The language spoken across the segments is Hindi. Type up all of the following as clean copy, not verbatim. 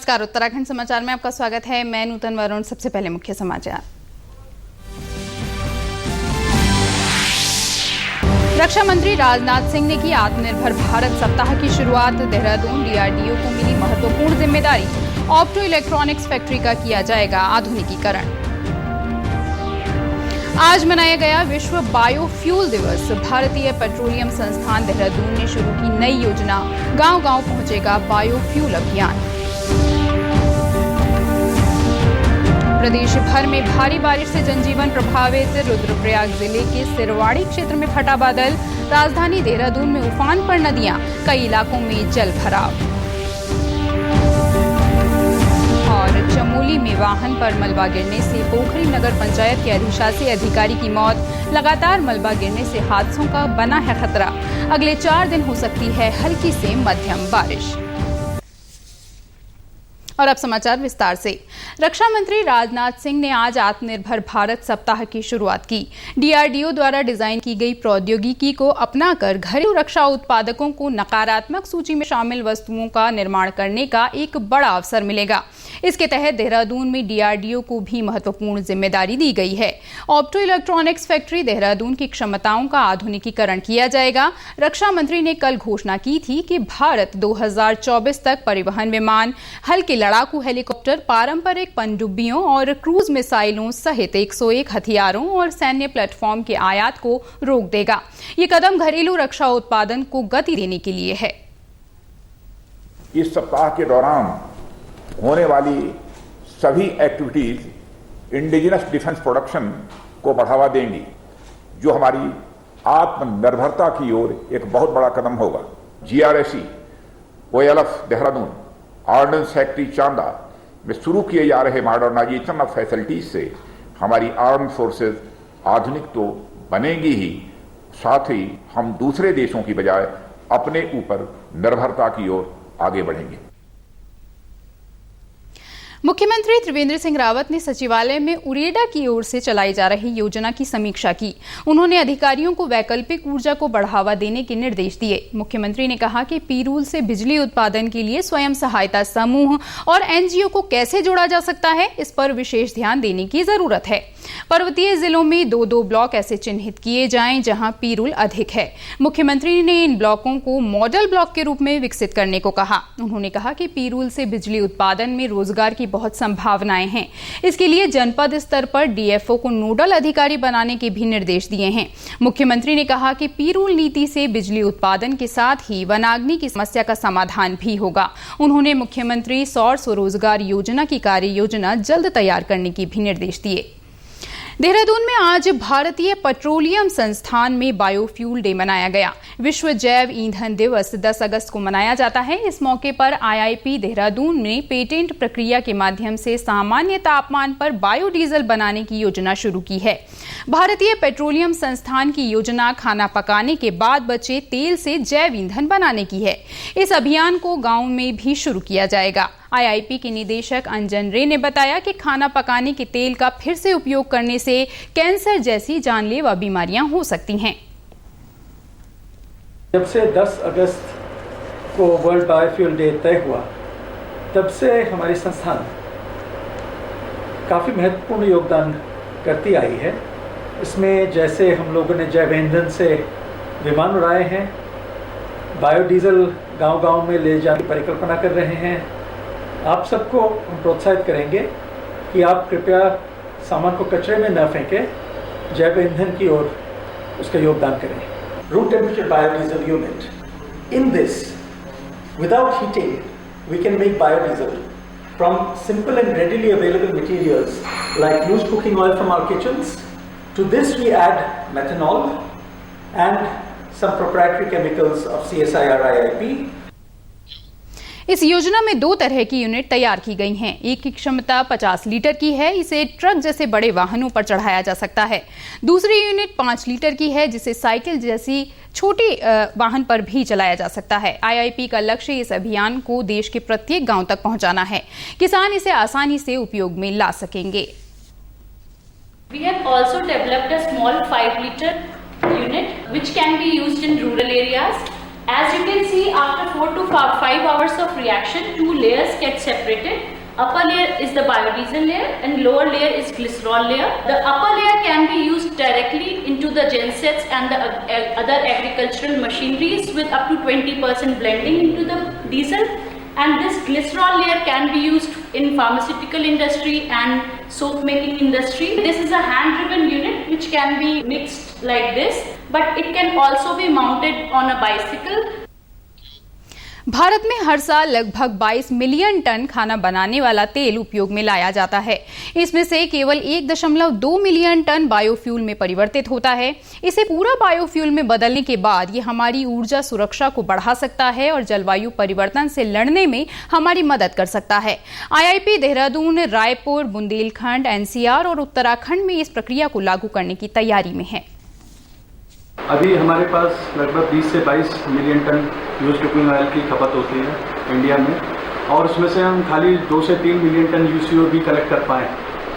नमस्कार, उत्तराखंड समाचार में आपका स्वागत है। मैं नूतन वरुण। सबसे पहले मुख्य समाचार। रक्षा मंत्री राजनाथ सिंह ने की आत्मनिर्भर भारत सप्ताह की शुरुआत। देहरादून डीआरडीओ को मिली महत्वपूर्ण जिम्मेदारी। ऑप्टो इलेक्ट्रॉनिक्स फैक्ट्री का किया जाएगा आधुनिकीकरण। आज मनाया गया विश्व बायोफ्यूल दिवस। भारतीय पेट्रोलियम संस्थान देहरादून ने शुरू की नई योजना। गांव-गांव पहुंचेगा बायोफ्यूल अभियान। प्रदेश भर में भारी बारिश से जनजीवन प्रभावित। रुद्रप्रयाग जिले के सिरवाड़ी क्षेत्र में फटा बादल। राजधानी देहरादून में उफान पर नदियां, कई इलाकों में जल भराव। और चमोली में वाहन पर मलबा गिरने से पोखरी नगर पंचायत के अधिशासी अधिकारी की मौत। लगातार मलबा गिरने से हादसों का बना है खतरा। अगले 4 दिन हो सकती है हल्की से मध्यम बारिश। और अब समाचार विस्तार से। रक्षा मंत्री राजनाथ सिंह ने आज आत्मनिर्भर भारत सप्ताह की शुरुआत की। डीआरडीओ द्वारा डिजाइन की गई प्रौद्योगिकी को अपनाकर घरेलू रक्षा उत्पादकों को नकारात्मक सूची में शामिल वस्तुओं का निर्माण करने का एक बड़ा अवसर मिलेगा। इसके तहत देहरादून में डीआरडीओ को भी महत्वपूर्ण जिम्मेदारी दी गई है। ऑप्टो इलेक्ट्रॉनिक्स फैक्ट्री देहरादून की क्षमताओं का आधुनिकीकरण किया जाएगा। रक्षा मंत्री ने कल घोषणा की थी कि भारत 2024 तक परिवहन विमान, हल्के लड़ाकू हेलीकॉप्टर, पारंपरिक पनडुब्बियों और क्रूज मिसाइलों सहित 101 हथियारों और सैन्य प्लेटफॉर्म के आयात को रोक देगा। ये कदम घरेलू रक्षा उत्पादन को गति देने के लिए है। इस सप्ताह के दौरान होने वाली सभी एक्टिविटीज इंडिजिनस डिफेंस प्रोडक्शन को बढ़ावा देंगी, जो हमारी आत्मनिर्भरता की ओर एक बहुत बड़ा कदम होगा। जीआरएसी, ओएलएफ देहरादून, ऑर्डिनेंस फैक्ट्री चांदा में शुरू किए जा रहे मॉडर्नाइजेशन ऑफ फैसिलिटीज से हमारी आर्म फोर्सेज आधुनिक तो बनेंगी ही, साथ ही हम दूसरे देशों की बजाय अपने ऊपर निर्भरता की ओर आगे बढ़ेंगे। मुख्यमंत्री त्रिवेंद्र सिंह रावत ने सचिवालय में उरेडा की ओर से चलाई जा रही योजना की समीक्षा की। उन्होंने अधिकारियों को वैकल्पिक ऊर्जा को बढ़ावा देने के निर्देश दिए। मुख्यमंत्री ने कहा कि पीरूल से बिजली उत्पादन के लिए स्वयं सहायता समूह और एनजीओ को कैसे जोड़ा जा सकता है, इस पर विशेष ध्यान देने की जरूरत है। पर्वतीय जिलों में 2-2 ब्लॉक ऐसे चिन्हित किए जाएं जहां पीरूल अधिक है। मुख्यमंत्री ने इन ब्लॉकों को मॉडल ब्लॉक के रूप में विकसित करने को कहा। उन्होंने कहा कि पीरूल से बिजली उत्पादन में रोजगार की बहुत संभावनाएं हैं। इसके लिए जनपद स्तर पर डीएफओ को नोडल अधिकारी बनाने के भी निर्देश दिए हैं। मुख्यमंत्री ने कहा कि पीरूल नीति से बिजली उत्पादन के साथ ही वनाग्नि की समस्या का समाधान भी होगा। उन्होंने मुख्यमंत्री सौर स्वरोजगार योजना की कार्य योजना जल्द तैयार करने के भी निर्देश दिए। देहरादून में आज भारतीय पेट्रोलियम संस्थान में बायोफ्यूल डे मनाया गया। विश्व जैव ईंधन दिवस 10 अगस्त को मनाया जाता है। इस मौके पर आईआईपी देहरादून ने पेटेंट प्रक्रिया के माध्यम से सामान्य तापमान पर बायोडीजल बनाने की योजना शुरू की है। भारतीय पेट्रोलियम संस्थान की योजना खाना पकाने के बाद बचे तेल से जैव ईंधन बनाने की है। इस अभियान को गांव में भी शुरू किया जाएगा। आईआईपी के निदेशक अंजन रे ने बताया कि खाना पकाने के तेल का फिर से उपयोग करने से कैंसर जैसी जानलेवा बीमारियां हो सकती हैं। जब से 10 अगस्त को वर्ल्ड बायोफ्यूल डे तय हुआ, तब से हमारी संस्थान काफ़ी महत्वपूर्ण योगदान करती आई है। इसमें जैसे हम लोगों ने जैव ईंधन से विमान उड़ाए हैं, बायोडीजल गांव-गांव में ले जाने की परिकल्पना कर रहे हैं। आप सबको हम प्रोत्साहित करेंगे कि आप कृपया सामान को कचरे में न फेंकें, जैव ईंधन की ओर उसका योगदान करें। Room temperature biodiesel unit, in this without heating we can make biodiesel from simple and readily available materials like used cooking oil from our kitchens. To this we add methanol and some proprietary chemicals of CSIR IIP। इस योजना में 2 तरह की यूनिट तैयार की गई हैं। एक की क्षमता 50 लीटर की है, इसे ट्रक जैसे बड़े वाहनों पर चढ़ाया जा सकता है। दूसरी यूनिट 5 लीटर की है, जिसे साइकिल जैसी छोटी वाहन पर भी चलाया जा सकता है। आईआईपी का लक्ष्य इस अभियान को देश के प्रत्येक गांव तक पहुंचाना है। किसान इसे आसानी से उपयोग में ला सकेंगे। We have also developed a small 5 liter unit which can be used in rural areas As you can see, after 4 to 5 hours of reaction, 2 layers get separated. Upper layer is the biodiesel layer and lower layer is glycerol layer. The upper layer can be used directly into the gensets and the other agricultural machineries with up to 20% blending into the diesel. And this glycerol layer can be used in pharmaceutical industry and soap making industry. This is a hand driven unit which can be mixed like this, but it can also be mounted on a bicycle. Bharat में हर साल लगभग 22 मिलियन टन खाना बनाने वाला तेल उपयोग में लाया जाता है। इसमें से केवल 1.2 मिलियन टन बायोफ्यूल में परिवर्तित होता है। इसे पूरा बायोफ्यूल में बदलने के बाद ये हमारी ऊर्जा सुरक्षा को बढ़ा सकता है और जलवायु परिवर्तन से लड़ने में हमारी मदद कर सकता है। IIP देहरादून, रायपुर, बुंदेलखंड, NCR और उत्तराखंड में इस प्रक्रिया को लागू करने की तैयारी में है। अभी हमारे पास लगभग 20 से 22 million ton used cooking oil की खपत होती है इंडिया में, और उसमें से हम खाली 2 से 3 मिलियन टन UCO भी कलेक्ट कर पाएँ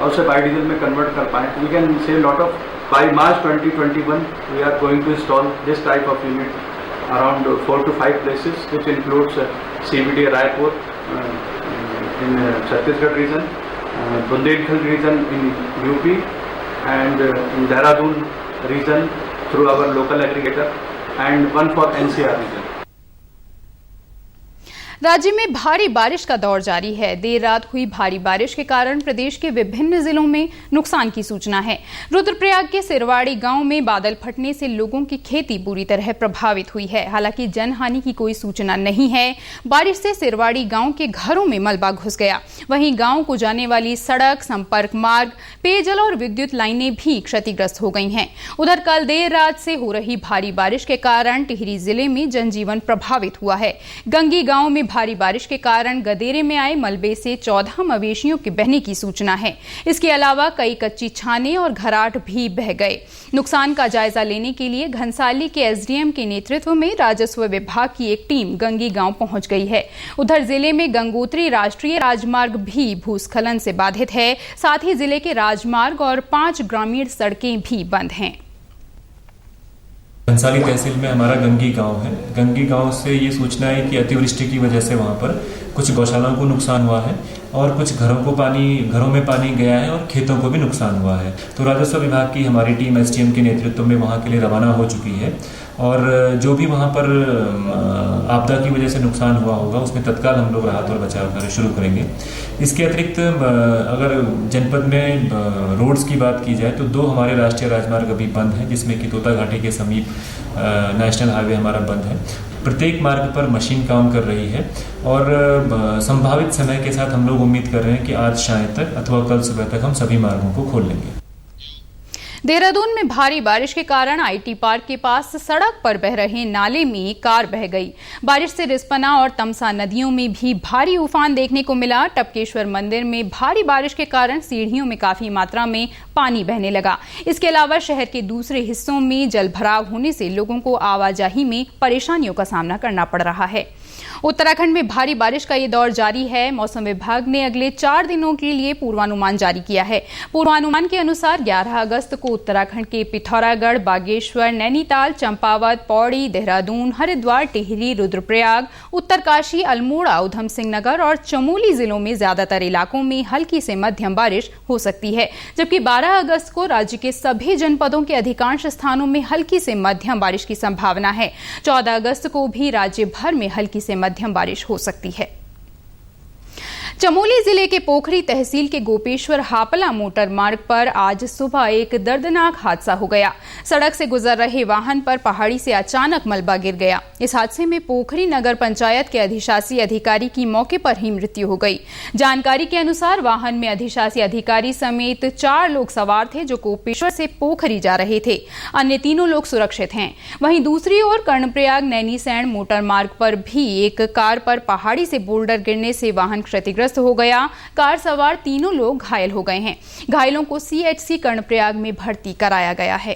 और उसे बायोडीजल में कन्वर्ट कर पाएँ। We can save lot of. By March 2021 we are going to install this type of unit around 4 to 5 places, which includes CBD Raipur in Chhattisgarh region, Bundelkhand region in UP, and in Dehradun region through our local aggregator, and one for NCR region. राज्य में भारी बारिश का दौर जारी है। देर रात हुई भारी बारिश के कारण प्रदेश के विभिन्न जिलों में नुकसान की सूचना है। रुद्रप्रयाग के सिरवाड़ी गांव में बादल फटने से लोगों की खेती बुरी तरह प्रभावित हुई है। हालांकि जनहानि की कोई सूचना नहीं है। बारिश से सिरवाड़ी गांव के घरों में मलबा घुस गया। वहीं गांव को जाने वाली सड़क, संपर्क मार्ग, पेयजल और विद्युत लाइनें भी क्षतिग्रस्त हो गई हैं। उधर कल देर रात से हो रही भारी बारिश के कारण टिहरी जिले में जनजीवन प्रभावित हुआ है। गंगी गांव में भारी बारिश के कारण गदेरे में आए मलबे से 14 मवेशियों के बहने की सूचना है। इसके अलावा कई कच्ची छाने और घराट भी बह गए। नुकसान का जायजा लेने के लिए घनसाली के SDM के नेतृत्व में राजस्व विभाग की एक टीम गंगी गांव पहुंच गई है। उधर जिले में गंगोत्री राष्ट्रीय राजमार्ग भी भूस्खलन से बाधित है। साथ ही जिले के राजमार्ग और 5 ग्रामीण सड़कें भी बंद हैं। घनसाली तहसील में हमारा गंगी गांव है। गंगी गांव से ये सूचना है कि अतिवृष्टि की वजह से वहां पर कुछ गौशालाओं को नुकसान हुआ है और कुछ घरों में पानी गया है और खेतों को भी नुकसान हुआ है। तो राजस्व विभाग की हमारी टीम SDM के नेतृत्व में वहां के लिए रवाना हो चुकी है और जो भी वहां पर आपदा की वजह से नुकसान हुआ होगा उसमें तत्काल हम लोग राहत और बचाव कार्य शुरू करेंगे। इसके अतिरिक्त अगर जनपद में रोड्स की बात की जाए तो 2 हमारे राष्ट्रीय राजमार्ग अभी बंद हैं, जिसमें कि तोता घाटी के समीप नेशनल हाईवे हमारा बंद है। प्रत्येक मार्ग पर मशीन काम कर रही है और संभावित समय के साथ हम लोग उम्मीद कर रहे हैं कि आज शाम तक अथवा कल सुबह तक हम सभी मार्गों को खोल लेंगे। देहरादून में भारी बारिश के कारण IT पार्क के पास सड़क पर बह रहे नाले में कार बह गई। बारिश से रिस्पना और तमसा नदियों में भी भारी उफान देखने को मिला। टपकेश्वर मंदिर में भारी बारिश के कारण सीढ़ियों में काफी मात्रा में पानी बहने लगा। इसके अलावा शहर के दूसरे हिस्सों में जलभराव होने से लोगों को आवाजाही में परेशानियों का सामना करना पड़ रहा है। उत्तराखंड में भारी बारिश का ये दौर जारी है। मौसम विभाग ने अगले 4 दिनों के लिए पूर्वानुमान जारी किया है। पूर्वानुमान के अनुसार 11 अगस्त को उत्तराखंड के पिथौरागढ़, बागेश्वर, नैनीताल, चंपावत, पौड़ी, देहरादून, हरिद्वार, टिहरी, रुद्रप्रयाग, उत्तरकाशी, अल्मोड़ा, उधम सिंह नगर और चमोली जिलों में ज्यादातर इलाकों में हल्की से मध्यम बारिश हो सकती है, जबकि 12 अगस्त को राज्य के सभी जनपदों के अधिकांश स्थानों में हल्की से मध्यम बारिश की संभावना है। 14 अगस्त को भी राज्य भर में हल्की से मध्यम बारिश हो सकती है। चमोली जिले के पोखरी तहसील के गोपेश्वर हापला मोटर मार्ग पर आज सुबह एक दर्दनाक हादसा हो गया। सड़क से गुजर रहे वाहन पर पहाड़ी से अचानक मलबा गिर गया। इस हादसे में पोखरी नगर पंचायत के अधिशासी अधिकारी की मौके पर ही मृत्यु हो गई। जानकारी के अनुसार वाहन में अधिशासी अधिकारी समेत 4 लोग सवार थे जो गोपेश्वर से पोखरी जा रहे थे। अन्य 3 लोग सुरक्षित हैं। वहीं दूसरी ओर कर्णप्रयाग नैनीसैंण मोटर मार्ग पर भी एक कार पर पहाड़ी से बोल्डर गिरने से वाहन क्षतिग्रस्त हो गया। कार सवार 3 लोग घायल हो गए हैं। घायलों को CHC कर्णप्रयाग में भर्ती कराया गया है।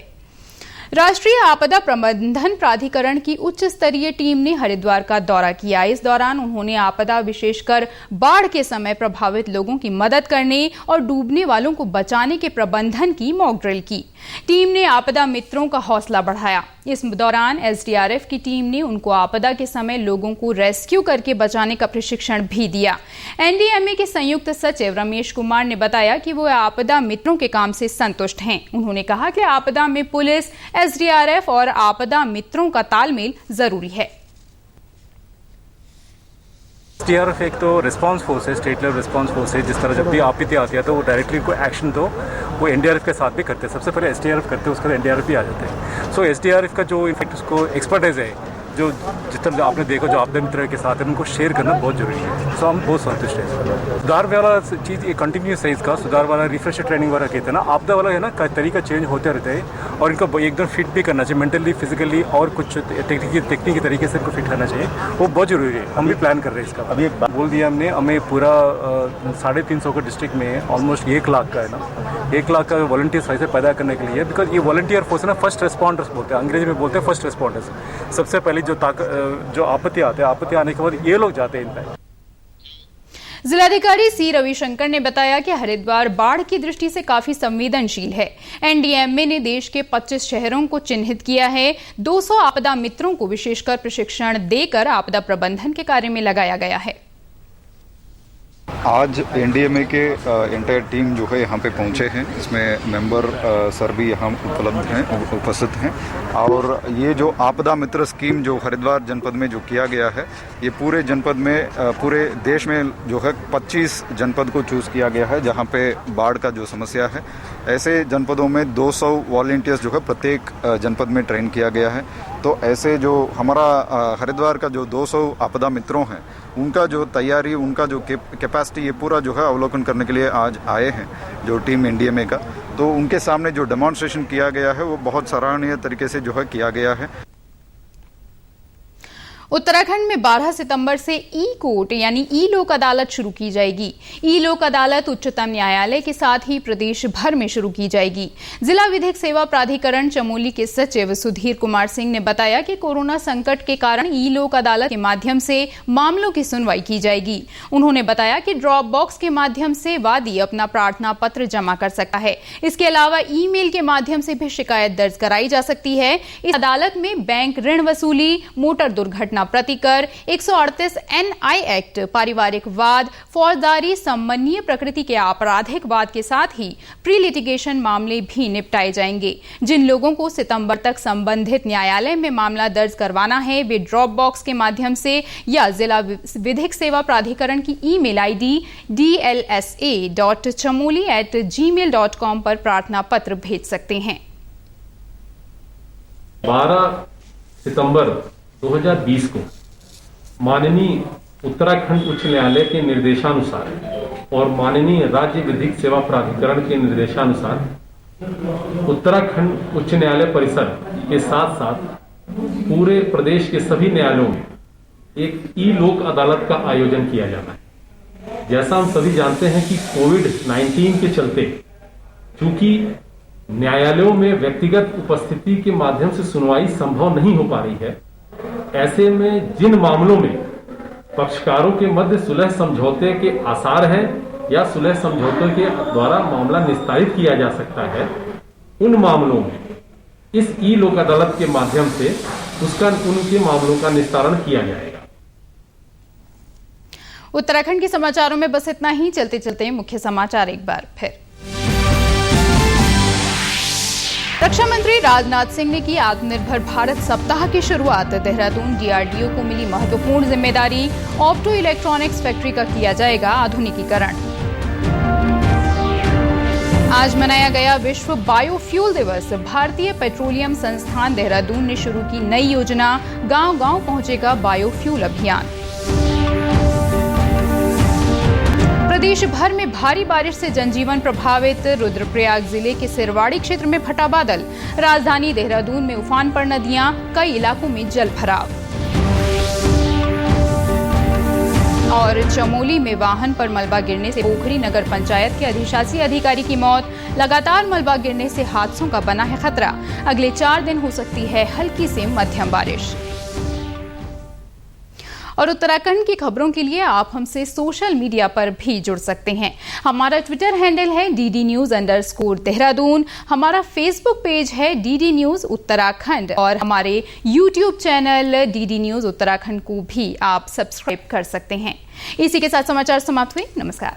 राष्ट्रीय आपदा प्रबंधन प्राधिकरण की उच्च स्तरीय टीम ने हरिद्वार का दौरा किया। इस दौरान उन्होंने आपदा विशेषकर बाढ़ के समय प्रभावित लोगों की मदद करने और डूबने वालों को बचाने के प्रबंधन की मॉक ड्रिल की। टीम ने आपदा मित्रों का हौसला बढ़ाया। इस दौरान एसडीआरएफ की टीम ने उनको आपदा के समय लोगों को रेस्क्यू करके बचाने का प्रशिक्षण भी दिया। एनडीएमए के संयुक्त सचिव रमेश कुमार ने बताया कि वो आपदा मित्रों के काम से संतुष्ट हैं। उन्होंने कहा कि आपदा में पुलिस, एसडीआरएफ और आपदा मित्रों का तालमेल जरूरी है। एसडीआरएफ एक तो रिस्पांस फोर्स है, स्टेट लेवल रिस्पांस फोर्स है। जिस तरह जब भी आपत्ति आती है तो वो डायरेक्टली कोई एक्शन तो वो एनडीआरएफ के साथ भी करते हैं। सबसे पहले एसडीआरएफ करते हैं, उसके बाद एनडीआरएफ भी आ जाते हैं। सो एसडीआरएफ का जो इनफैक्ट उसको एक्सपर्टाइज है, जो जिस तरह आपने देखा जो आपदा मित्र के साथ है, उनको शेयर करना बहुत जरूरी है। सो हम बहुत संतुष्ट हैं। सुधार वाला चीज़ ये कंटिन्यूस है, इसका सुधार वाला रिफ्रेश ट्रेनिंग वाला कहते हैं ना, आपदा वाला है ना, तरीका चेंज होते रहता है और इनको एकदम फिट भी करना चाहिए, मेंटली, फिजिकली और कुछ टेक्निकी तरीके से इनको फिट करना चाहिए। वो बहुत जरूरी है। हम भी प्लान कर रहे हैं इसका। अभी एक बात बोल दिया हमने, हमें पूरा 350 का डिस्ट्रिक्ट में ऑलमोस्ट 1 लाख का है ना, 1 लाख का वॉलंटियर्स ऐसे पैदा करने के लिए, बिकॉज ये वॉलंटियर फोर्स है ना, फर्स्ट रिस्पॉन्डर्स बोलते हैं, अंग्रेजी में बोलते हैं फर्स्ट रिस्पॉन्डर्स। सबसे पहले जो आपत्ति आते हैं, आपत्ति आने के बाद ये लोग जाते हैं इन पर। जिलाधिकारी सी रविशंकर ने बताया कि हरिद्वार बाढ़ की दृष्टि से काफी संवेदनशील है। एनडीएमए ने देश के 25 शहरों को चिन्हित किया है। 200 आपदा मित्रों को विशेषकर प्रशिक्षण देकर आपदा प्रबंधन के कार्य में लगाया गया है। आज एनडीएमए के एंटायर टीम जो है यहाँ पे पहुँचे हैं। इसमें मेंबर सर भी यहाँ उपस्थित हैं और ये जो आपदा मित्र स्कीम जो हरिद्वार जनपद में जो किया गया है, ये पूरे जनपद में, पूरे देश में जो है 25 जनपद को चूज़ किया गया है जहाँ पे बाढ़ का जो समस्या है। ऐसे जनपदों में 200 वॉलंटियर्स जो है प्रत्येक जनपद में ट्रेन किया गया है। तो ऐसे जो हमारा हरिद्वार का जो 200 आपदा मित्रों हैं, उनका जो तैयारी, उनका जो कैपेसिटी, ये पूरा जो है अवलोकन करने के लिए आज आए हैं जो टीम एनडीएमए का। तो उनके सामने जो डेमोन्स्ट्रेशन किया गया है वो बहुत सराहनीय तरीके से जो है किया गया है। उत्तराखंड में 12 सितंबर से ई कोर्ट यानी ई लोक अदालत शुरू की जाएगी। ई लोक अदालत उच्चतम न्यायालय के साथ ही प्रदेश भर में शुरू की जाएगी। जिला विधिक सेवा प्राधिकरण चमोली के सचिव सुधीर कुमार सिंह ने बताया कि कोरोना संकट के कारण ई लोक अदालत के माध्यम से मामलों की सुनवाई की जाएगी। उन्होंने बताया कि ड्रॉप बॉक्स के माध्यम से वादी अपना प्रार्थना पत्र जमा कर सकता है। इसके अलावा ईमेल के माध्यम से भी शिकायत दर्ज कराई जा सकती है। इस अदालत में बैंक ऋण वसूली, मोटर दुर्घटना प्रतिकर, 138 NI एक्ट, पारिवारिक वाद, फौजदारी संबंधीय प्रकृति के आपराधिक वाद के साथ ही प्री लिटिगेशन मामले भी निपटाए जाएंगे। जिन लोगों को सितंबर तक संबंधित न्यायालय में मामला दर्ज करवाना है, वे ड्रॉप बॉक्स के माध्यम से या जिला विधिक सेवा प्राधिकरण की ईमेल ID dlsa.chamoli@gmail.com पर प्रार्थना पत्र भेज सकते हैं। 12 सितंबर 2020 को माननीय उत्तराखंड उच्च न्यायालय के निर्देशानुसार और माननीय राज्य विधिक सेवा प्राधिकरण के निर्देशानुसार उत्तराखंड उच्च न्यायालय परिसर के साथ साथ पूरे प्रदेश के सभी न्यायालयों में एक ई लोक अदालत का आयोजन किया जाना है। जैसा हम सभी जानते हैं कि कोविड-19 के चलते चूंकि न्यायालयों में व्यक्तिगत उपस्थिति के माध्यम से सुनवाई संभव नहीं हो पा रही है, ऐसे में जिन मामलों में पक्षकारों के मध्य सुलह समझौते के आसार हैं या सुलह समझौते के द्वारा मामला निस्तारित किया जा सकता है, उन मामलों में इस ई लोक अदालत के माध्यम से उनके मामलों का निस्तारण किया जाएगा। उत्तराखंड के समाचारों में बस इतना ही। चलते चलते मुख्य समाचार एक बार फिर। रक्षा मंत्री राजनाथ सिंह ने की आत्मनिर्भर भारत सप्ताह की शुरुआत। देहरादून DRDO को मिली महत्वपूर्ण जिम्मेदारी। ऑप्टो इलेक्ट्रॉनिक्स फैक्ट्री का किया जाएगा आधुनिकीकरण। आज मनाया गया विश्व बायोफ्यूल दिवस। भारतीय पेट्रोलियम संस्थान देहरादून ने शुरू की नई योजना, गांव-गांव पहुंचेगा बायोफ्यूल अभियान। प्रदेश भर में भारी बारिश से जनजीवन प्रभावित। रुद्रप्रयाग जिले के सिरवाड़ी क्षेत्र में फटा बादल। राजधानी देहरादून में उफान पर नदियां, कई इलाकों में जल भराव। और चमोली में वाहन पर मलबा गिरने से पोखरी नगर पंचायत के अधिशासी अधिकारी की मौत। लगातार मलबा गिरने से हादसों का बना है खतरा। अगले 4 दिन हो सकती है हल्की से मध्यम बारिश। और उत्तराखंड की खबरों के लिए आप हमसे सोशल मीडिया पर भी जुड़ सकते हैं। हमारा ट्विटर हैंडल है DD News_देहरादून। हमारा फेसबुक पेज है DD News उत्तराखंड और हमारे YouTube channel DD News Uttarakhand को भी आप सब्सक्राइब कर सकते हैं। इसी के साथ समाचार समाप्त हुए। नमस्कार।